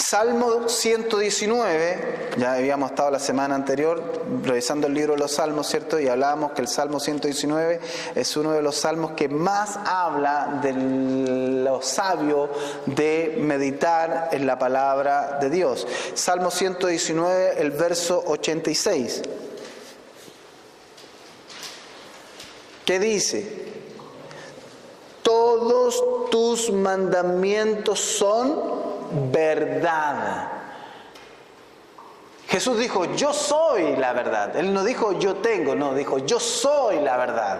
Salmo 119, ya habíamos estado la semana anterior revisando el libro de los Salmos, ¿cierto? Y hablábamos que el Salmo 119 es uno de los salmos que más habla de lo sabio de meditar en la palabra de Dios. Salmo 119, el verso 86. ¿Qué dice? Todos tus mandamientos son verdad. Jesús dijo, yo soy la verdad. Él no dijo, yo tengo, no, dijo, yo soy la verdad.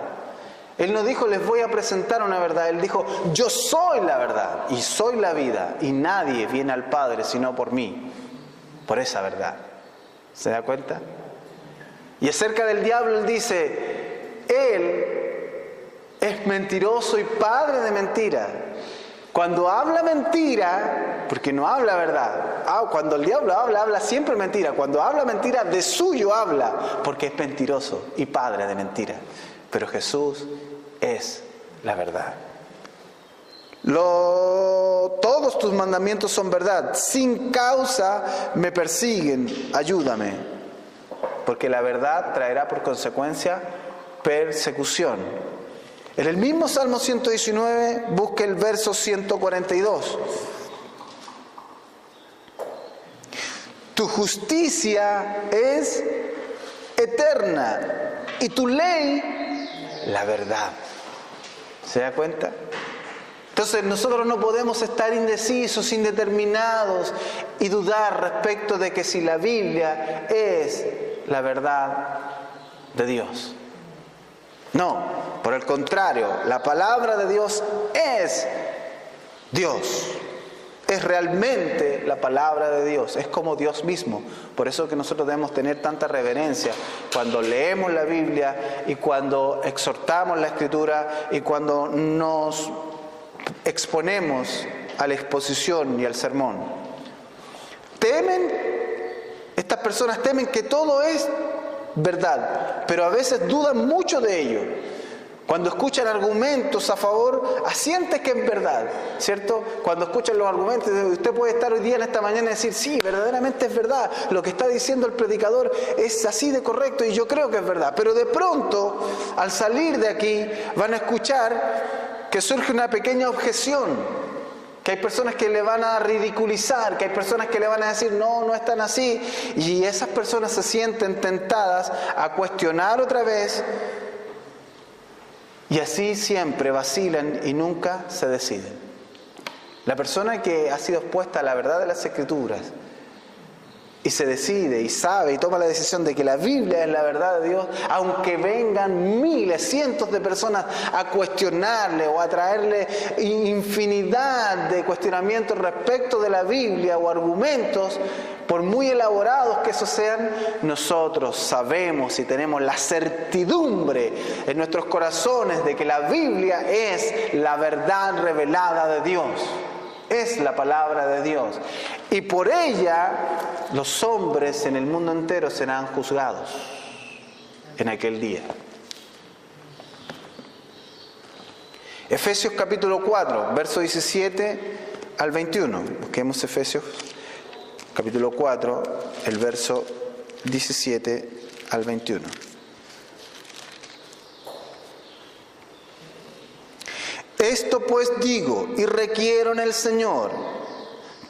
Él no dijo, les voy a presentar una verdad. Él dijo, yo soy la verdad y soy la vida. Y nadie viene al Padre sino por mí, por esa verdad. ¿Se da cuenta? Y acerca del diablo, él dice, él es mentiroso y padre de mentira. Cuando habla mentira, porque no habla verdad. Cuando el diablo habla siempre mentira. Cuando habla mentira, de suyo habla, porque es mentiroso y padre de mentira. Pero Jesús es la verdad. Todos tus mandamientos son verdad. Sin causa me persiguen. Ayúdame. Porque la verdad traerá por consecuencia persecución. En el mismo Salmo 119, busque el verso 142. Tu justicia es eterna y tu ley la verdad. ¿Se da cuenta? Entonces nosotros no podemos estar indecisos, indeterminados y dudar respecto de que si la Biblia es la verdad de Dios. No, por el contrario, la palabra de Dios es Dios. Es realmente la palabra de Dios, es como Dios mismo. Por eso que nosotros debemos tener tanta reverencia cuando leemos la Biblia y cuando exhortamos la Escritura y cuando nos exponemos a la exposición y al sermón. Estas personas temen que todo es verdad, pero a veces dudan mucho de ello. Cuando escuchan argumentos a favor, asienten que es verdad, ¿cierto? Cuando escuchan los argumentos, usted puede estar hoy día en esta mañana y decir, sí, verdaderamente es verdad, lo que está diciendo el predicador es así de correcto y yo creo que es verdad. Pero de pronto, al salir de aquí, van a escuchar que surge una pequeña objeción, que hay personas que le van a ridiculizar, que hay personas que le van a decir, no es tan así, y esas personas se sienten tentadas a cuestionar otra vez, y así siempre vacilan y nunca se deciden. La persona que ha sido expuesta a la verdad de las Escrituras y se decide y sabe y toma la decisión de que la Biblia es la verdad de Dios, aunque vengan miles, cientos de personas a cuestionarle o a traerle infinidad de cuestionamientos respecto de la Biblia o argumentos, por muy elaborados que esos sean, nosotros sabemos y tenemos la certidumbre en nuestros corazones de que la Biblia es la verdad revelada de Dios. Es la palabra de Dios. Y por ella los hombres en el mundo entero serán juzgados en aquel día. Efesios capítulo 4, verso 17 al 21. Busquemos Efesios capítulo 4, el verso 17 al 21. Esto pues digo y requiero en el Señor,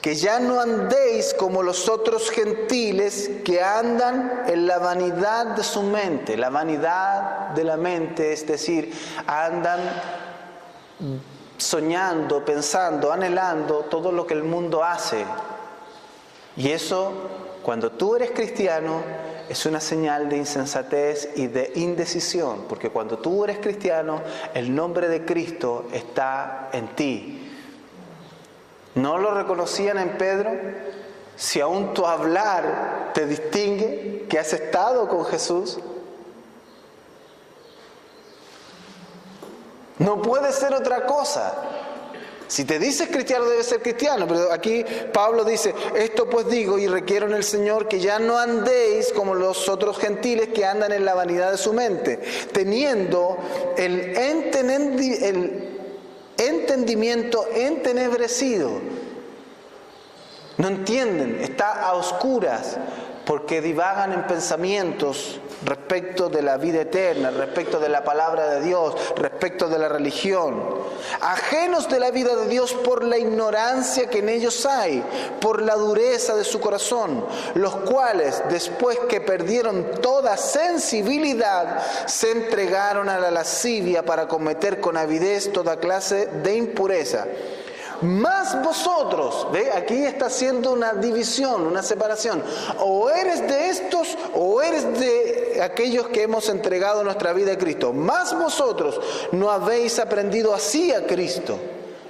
que ya no andéis como los otros gentiles que andan en la vanidad de su mente. La vanidad de la mente, es decir, andan soñando, pensando, anhelando todo lo que el mundo hace. Y eso, cuando tú eres cristiano, es una señal de insensatez y de indecisión, porque cuando tú eres cristiano, el nombre de Cristo está en ti. ¿No lo reconocían en Pedro? Si aún tu hablar te distingue que has estado con Jesús. No puede ser otra cosa. Si te dices cristiano, debes ser cristiano. Pero aquí Pablo dice, esto pues digo y requiero en el Señor que ya no andéis como los otros gentiles que andan en la vanidad de su mente, teniendo el entendimiento entenebrecido. No entienden, está a oscuras, porque divagan en pensamientos respecto de la vida eterna, respecto de la palabra de Dios, respecto de la religión. Ajenos de la vida de Dios por la ignorancia que en ellos hay, por la dureza de su corazón, los cuales, después que perdieron toda sensibilidad, se entregaron a la lascivia para cometer con avidez toda clase de impureza. Mas vosotros, ¿ve? Aquí está haciendo una división, una separación. O eres de estos o eres de aquellos que hemos entregado nuestra vida a Cristo. Mas vosotros no habéis aprendido así a Cristo.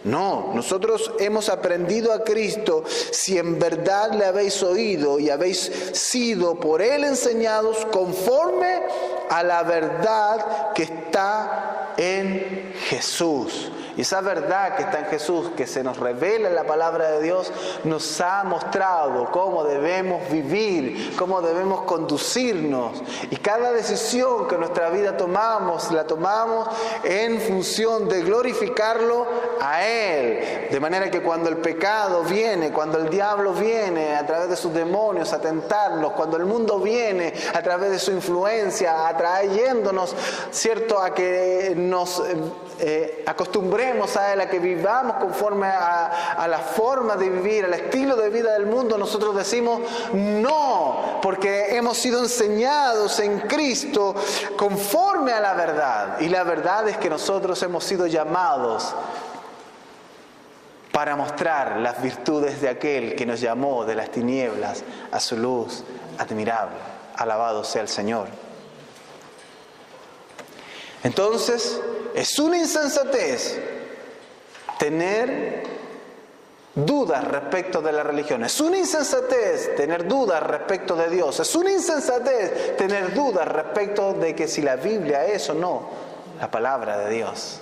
No, nosotros hemos aprendido a Cristo si en verdad le habéis oído y habéis sido por Él enseñados conforme a la verdad que está en Jesús. Y esa verdad que está en Jesús, que se nos revela en la palabra de Dios, nos ha mostrado cómo debemos vivir, cómo debemos conducirnos. Y cada decisión que en nuestra vida tomamos, la tomamos en función de glorificarlo a Él. De manera que cuando el pecado viene, cuando el diablo viene a través de sus demonios a tentarnos, cuando el mundo viene a través de su influencia, atrayéndonos, ¿cierto?, a que nos acostumbremos a Él, a que vivamos conforme a la forma de vivir, al estilo de vida del mundo, nosotros decimos no, porque hemos sido enseñados en Cristo conforme a la verdad. Y la verdad es que nosotros hemos sido llamados para mostrar las virtudes de aquel que nos llamó de las tinieblas a su luz admirable. Alabado sea el Señor. Entonces, es una insensatez tener dudas respecto de la religión. Es una insensatez tener dudas respecto de Dios. Es una insensatez tener dudas respecto de que si la Biblia es o no la palabra de Dios.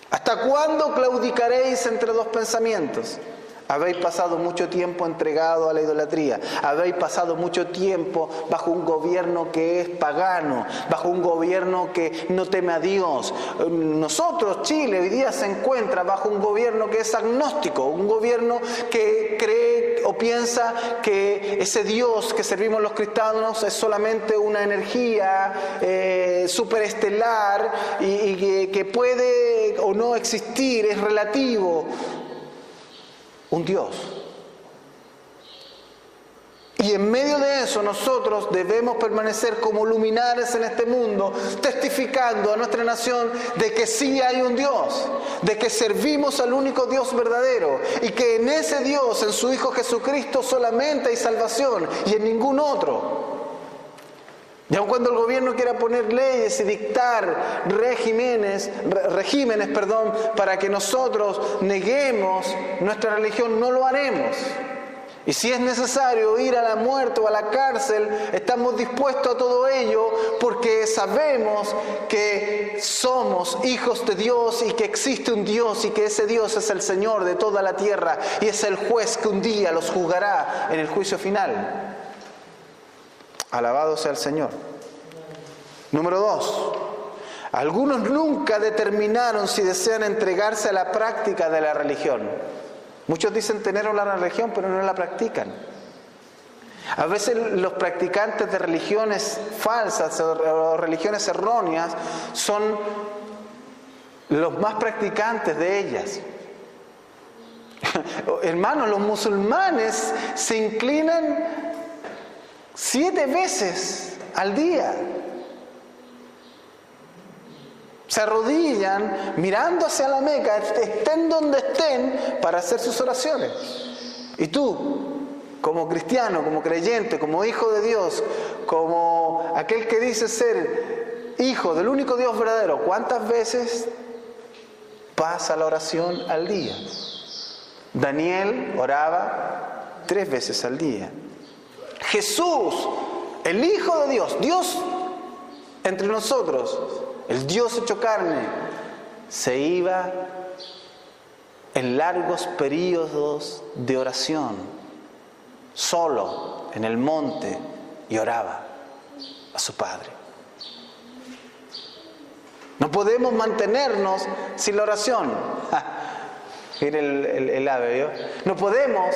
¿Hasta cuándo claudicaréis entre dos pensamientos? Habéis pasado mucho tiempo entregado a la idolatría. Habéis pasado mucho tiempo bajo un gobierno que es pagano, bajo un gobierno que no teme a Dios. Nosotros, Chile, hoy día se encuentra bajo un gobierno que es agnóstico, un gobierno que cree o piensa que ese Dios que servimos los cristianos es solamente una energía superestelar y que puede o no existir, es relativo. Un Dios. Y en medio de eso nosotros debemos permanecer como luminares en este mundo, testificando a nuestra nación de que sí hay un Dios, de que servimos al único Dios verdadero y que en ese Dios, en su Hijo Jesucristo, solamente hay salvación y en ningún otro. Y aun cuando el gobierno quiera poner leyes y dictar regímenes, para que nosotros neguemos nuestra religión, no lo haremos. Y si es necesario ir a la muerte o a la cárcel, estamos dispuestos a todo ello porque sabemos que somos hijos de Dios y que existe un Dios y que ese Dios es el Señor de toda la tierra y es el juez que un día los juzgará en el juicio final. Alabado sea el Señor. Número 2. Algunos nunca determinaron si desean entregarse a la práctica de la religión. Muchos dicen tener una religión, pero no la practican. A veces los practicantes de religiones falsas o religiones erróneas son los más practicantes de ellas. Hermanos, los musulmanes se inclinan 7 veces al día. Se arrodillan mirando hacia la Meca, estén donde estén, para hacer sus oraciones. Y tú, como cristiano, como creyente, como hijo de Dios, como aquel que dice ser hijo del único Dios verdadero, ¿cuántas veces vas a la oración al día? Daniel oraba 3 veces al día. Jesús, el Hijo de Dios, Dios entre nosotros, el Dios hecho carne, se iba en largos períodos de oración, solo en el monte, y oraba a su Padre. No podemos mantenernos sin la oración. Mire el ave, ¿vio? No podemos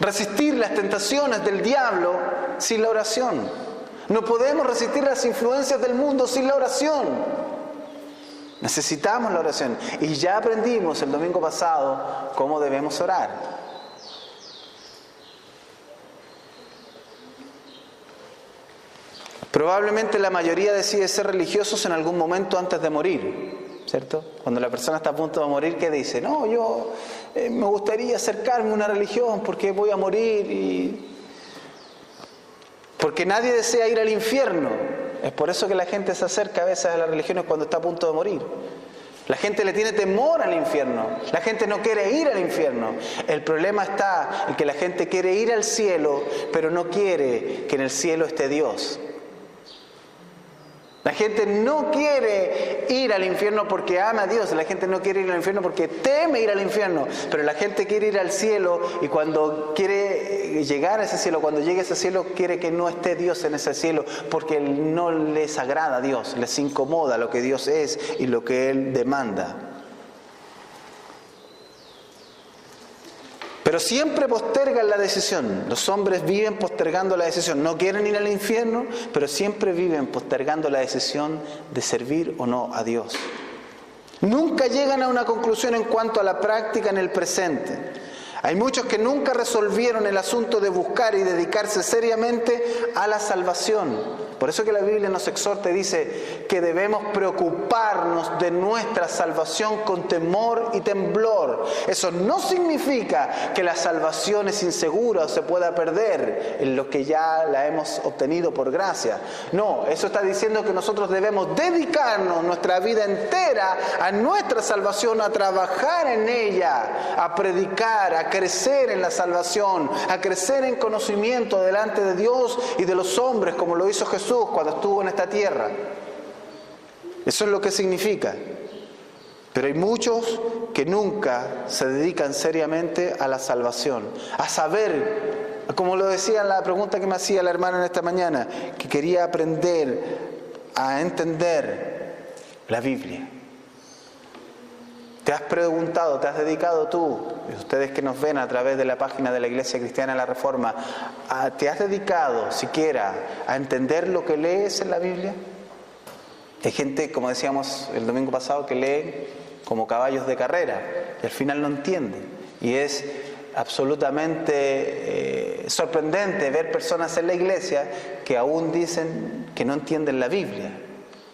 resistir las tentaciones del diablo sin la oración. No podemos resistir las influencias del mundo sin la oración. Necesitamos la oración. Y ya aprendimos el domingo pasado cómo debemos orar. Probablemente la mayoría decide ser religiosos en algún momento antes de morir, ¿cierto? Cuando la persona está a punto de morir, ¿qué dice? No, yo me gustaría acercarme a una religión porque voy a morir porque nadie desea ir al infierno. Es por eso que la gente se acerca a veces a las religiones cuando está a punto de morir. La gente le tiene temor al infierno. La gente no quiere ir al infierno. El problema está en que la gente quiere ir al cielo, pero no quiere que en el cielo esté Dios. La gente no quiere ir al infierno porque ama a Dios. La gente no quiere ir al infierno porque teme ir al infierno. Pero la gente quiere ir al cielo, y cuando quiere llegar a ese cielo, cuando llegue a ese cielo, quiere que no esté Dios en ese cielo, porque no les agrada a Dios, les incomoda lo que Dios es y lo que Él demanda. Pero siempre postergan la decisión. Los hombres viven postergando la decisión. No quieren ir al infierno, pero siempre viven postergando la decisión de servir o no a Dios. Nunca llegan a una conclusión en cuanto a la práctica en el presente. Hay muchos que nunca resolvieron el asunto de buscar y dedicarse seriamente a la salvación. Por eso que la Biblia nos exhorta y dice que debemos preocuparnos de nuestra salvación con temor y temblor. Eso no significa que la salvación es insegura o se pueda perder en lo que ya la hemos obtenido por gracia. No, eso está diciendo que nosotros debemos dedicarnos nuestra vida entera a nuestra salvación, a trabajar en ella, a predicar, a crecer en la salvación, a crecer en conocimiento delante de Dios y de los hombres, como lo hizo Jesús cuando estuvo en esta tierra. Eso es lo que significa. Pero hay muchos que nunca se dedican seriamente a la salvación, a saber, como lo decía en la pregunta que me hacía la hermana en esta mañana, que quería aprender a entender la Biblia. ¿Te has preguntado, te has dedicado tú, ustedes que nos ven a través de la página de la Iglesia Cristiana de la Reforma, te has dedicado siquiera a entender lo que lees en la Biblia? Hay gente, como decíamos el domingo pasado, que lee como caballos de carrera y al final no entiende. Y es absolutamente sorprendente ver personas en la iglesia que aún dicen que no entienden la Biblia.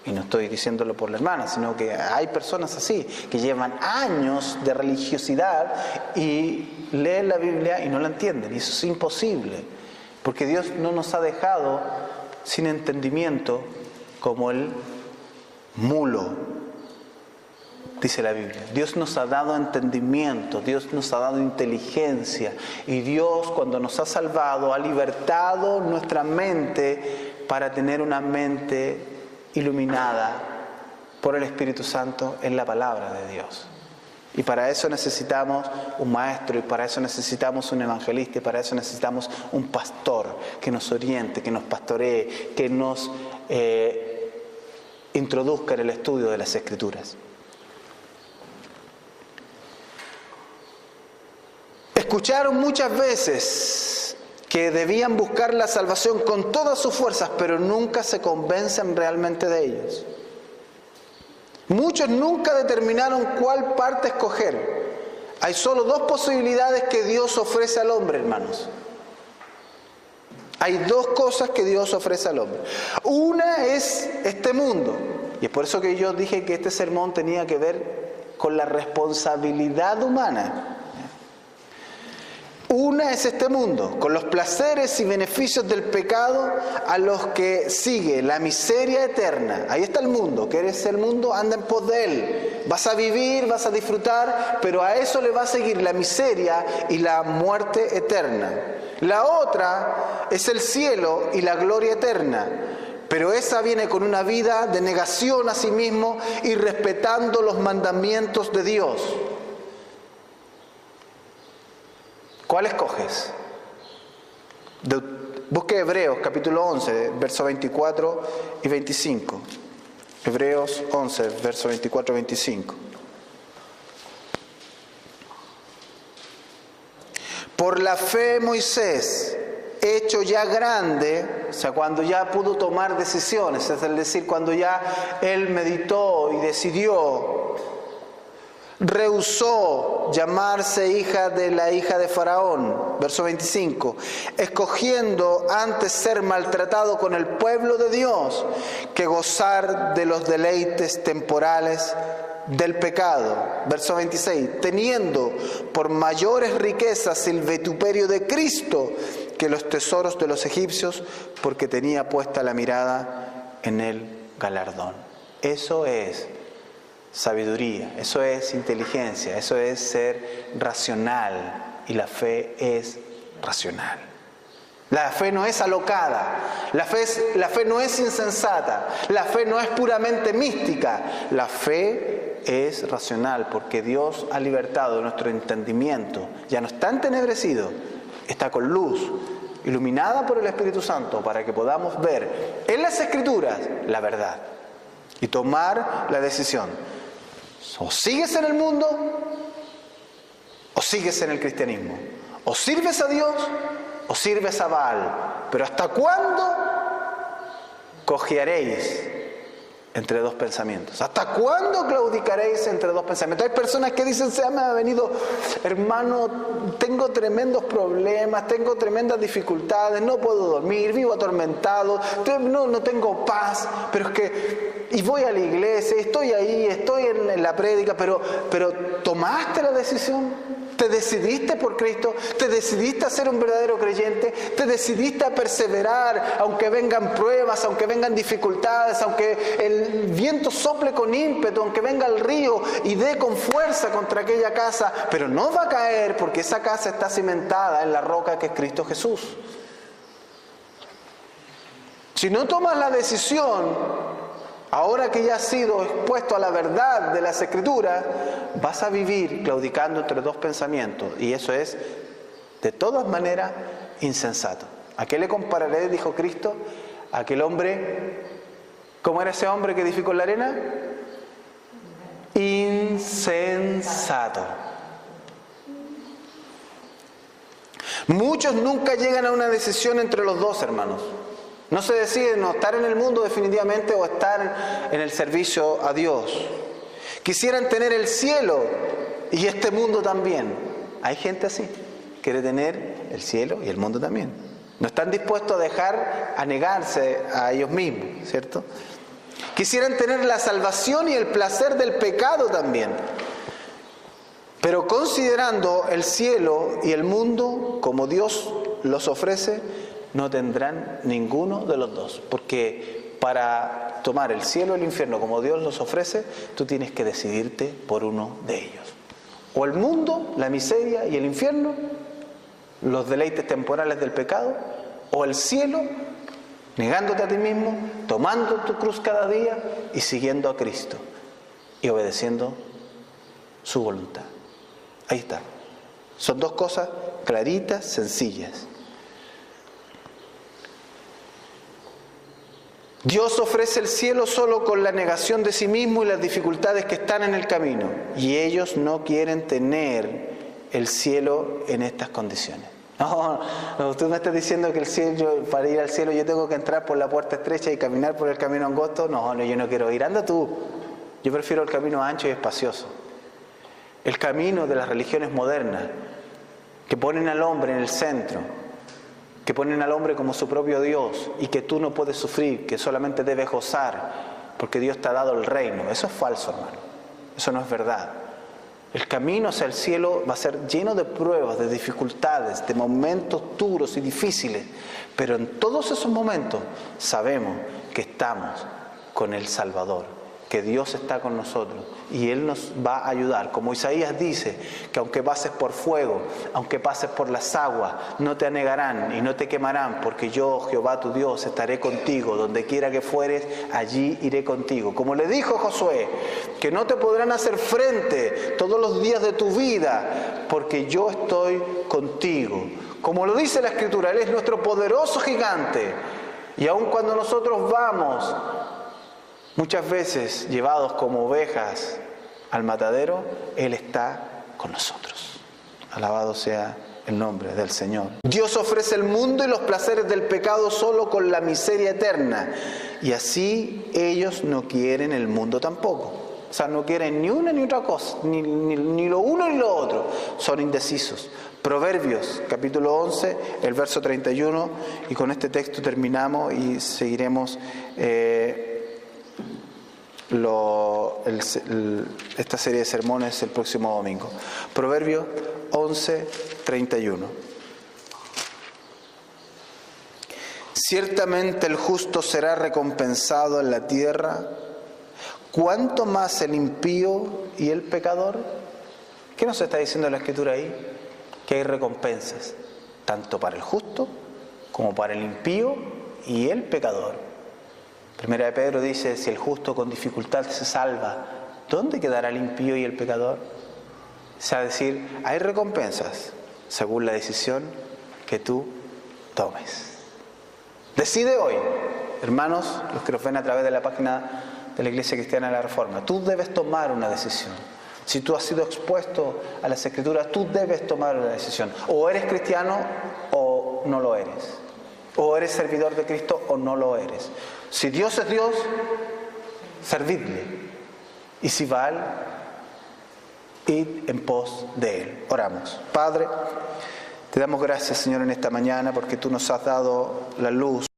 Y no estoy diciéndolo por la hermana, sino que hay personas así, que llevan años de religiosidad y leen la Biblia y no la entienden. Y eso es imposible, porque Dios no nos ha dejado sin entendimiento como el mulo, dice la Biblia. Dios nos ha dado entendimiento, Dios nos ha dado inteligencia. Y Dios, cuando nos ha salvado, ha libertado nuestra mente para tener una mente iluminada por el Espíritu Santo en la palabra de Dios. Y para eso necesitamos un maestro, y para eso necesitamos un evangelista, y para eso necesitamos un pastor que nos oriente, que nos pastoree, que nos introduzca en el estudio de las Escrituras. Escucharon muchas veces que debían buscar la salvación con todas sus fuerzas, pero nunca se convencen realmente de ellos. Muchos nunca determinaron cuál parte escoger. Hay solo dos posibilidades que Dios ofrece al hombre, hermanos. Hay dos cosas que Dios ofrece al hombre. Una es este mundo, y es por eso que yo dije que este sermón tenía que ver con la responsabilidad humana. Una es este mundo, con los placeres y beneficios del pecado a los que sigue la miseria eterna. Ahí está el mundo. ¿Quieres el mundo? Anda en pos de él. Vas a vivir, vas a disfrutar, pero a eso le va a seguir la miseria y la muerte eterna. La otra es el cielo y la gloria eterna. Pero esa viene con una vida de negación a sí mismo y respetando los mandamientos de Dios. ¿Cuál escoges? Busque Hebreos capítulo 11, versos 24 y 25. Hebreos 11, versos 24 y 25. Por la fe Moisés, hecho ya grande, o sea, cuando ya pudo tomar decisiones, es decir, cuando ya él meditó y decidió, rehusó llamarse hija de Faraón, verso 25, escogiendo antes ser maltratado con el pueblo de Dios que gozar de los deleites temporales del pecado, verso 26, teniendo por mayores riquezas el vituperio de Cristo que los tesoros de los egipcios, porque tenía puesta la mirada en el galardón. Eso es sabiduría, eso es inteligencia, eso es ser racional, y la fe es racional. La fe no es alocada, la fe no es insensata, la fe no es puramente mística, la fe es racional, porque Dios ha libertado nuestro entendimiento, ya no está entenebrecido, está con luz, iluminada por el Espíritu Santo, para que podamos ver en las Escrituras la verdad y tomar la decisión. O sigues en el mundo, o sigues en el cristianismo, o sirves a Dios, o sirves a Baal. Pero ¿hasta cuándo cojearéis entre dos pensamientos? ¿Hasta cuándo claudicaréis entre dos pensamientos? Hay personas que dicen, se me ha venido, hermano, tengo tremendos problemas, tengo tremendas dificultades, no puedo dormir, vivo atormentado, no tengo paz, pero es que, y voy a la iglesia, estoy ahí, estoy en la prédica, pero ¿tomaste la decisión? ¿Te decidiste por Cristo? ¿Te decidiste a ser un verdadero creyente? ¿Te decidiste a perseverar aunque vengan pruebas, aunque vengan dificultades, aunque el viento sople con ímpetu, aunque venga el río y dé con fuerza contra aquella casa? Pero no va a caer, porque esa casa está cimentada en la roca que es Cristo Jesús. Si no tomas la decisión, ahora que ya has sido expuesto a la verdad de las Escrituras, vas a vivir claudicando entre dos pensamientos, y eso es de todas maneras insensato. ¿A qué le compararé, dijo Cristo, a aquel hombre? ¿Cómo era ese hombre que edificó en la arena? Insensato. Muchos nunca llegan a una decisión entre los dos, hermanos. No se deciden o estar en el mundo definitivamente o estar en el servicio a Dios. Quisieran tener el cielo y este mundo también. Hay gente así, quiere tener el cielo y el mundo también. No están dispuestos a negarse a ellos mismos, ¿cierto? Quisieran tener la salvación y el placer del pecado también. Pero considerando el cielo y el mundo como Dios los ofrece, no tendrán ninguno de los dos, porque para tomar el cielo y el infierno como Dios los ofrece, tú tienes que decidirte por uno de ellos. O el mundo, la miseria y el infierno, los deleites temporales del pecado, o el cielo, negándote a ti mismo, tomando tu cruz cada día y siguiendo a Cristo y obedeciendo su voluntad. Ahí está. Son dos cosas claritas, sencillas. Dios ofrece el cielo solo con la negación de sí mismo y las dificultades que están en el camino. Y ellos no quieren tener el cielo en estas condiciones. No, tú me estás diciendo que el cielo, para ir al cielo yo tengo que entrar por la puerta estrecha y caminar por el camino angosto. No, yo no quiero ir. Anda tú. Yo prefiero el camino ancho y espacioso. El camino de las religiones modernas, que ponen al hombre en el centro, que ponen al hombre como su propio Dios y que tú no puedes sufrir, que solamente debes gozar porque Dios te ha dado el reino. Eso es falso, hermano. Eso no es verdad. El camino hacia el cielo va a ser lleno de pruebas, de dificultades, de momentos duros y difíciles, pero en todos esos momentos sabemos que estamos con el Salvador, que Dios está con nosotros y Él nos va a ayudar. Como Isaías dice, que aunque pases por fuego, aunque pases por las aguas, no te anegarán y no te quemarán, porque yo, Jehová tu Dios, estaré contigo. Donde quiera que fueres, allí iré contigo. Como le dijo Josué, que no te podrán hacer frente todos los días de tu vida, porque yo estoy contigo. Como lo dice la Escritura, Él es nuestro poderoso gigante. Y aun cuando nosotros vamos muchas veces llevados como ovejas al matadero, Él está con nosotros. Alabado sea el nombre del Señor. Dios ofrece el mundo y los placeres del pecado solo con la miseria eterna. Y así ellos no quieren el mundo tampoco. O sea, no quieren ni una ni otra cosa, ni lo uno ni lo otro. Son indecisos. Proverbios, capítulo 11, el verso 31. Y con este texto terminamos y seguiremos esta serie de sermones el próximo domingo. Proverbios 11, 31. Ciertamente el justo será recompensado en la tierra, ¿cuánto más el impío y el pecador? ¿Qué nos está diciendo la Escritura ahí? Que hay recompensas, tanto para el justo como para el impío y el pecador. Primera de Pedro dice, si el justo con dificultad se salva, ¿dónde quedará el impío y el pecador? O sea, decir, hay recompensas según la decisión que tú tomes. Decide hoy, hermanos, los que nos ven a través de la página de la Iglesia Cristiana de la Reforma, tú debes tomar una decisión. Si tú has sido expuesto a las Escrituras, tú debes tomar una decisión. O eres cristiano o no lo eres. O eres servidor de Cristo o no lo eres. Si Dios es Dios, servidle. Y si Baal, id en pos de Él. Oramos. Padre, te damos gracias, Señor, en esta mañana porque tú nos has dado la luz.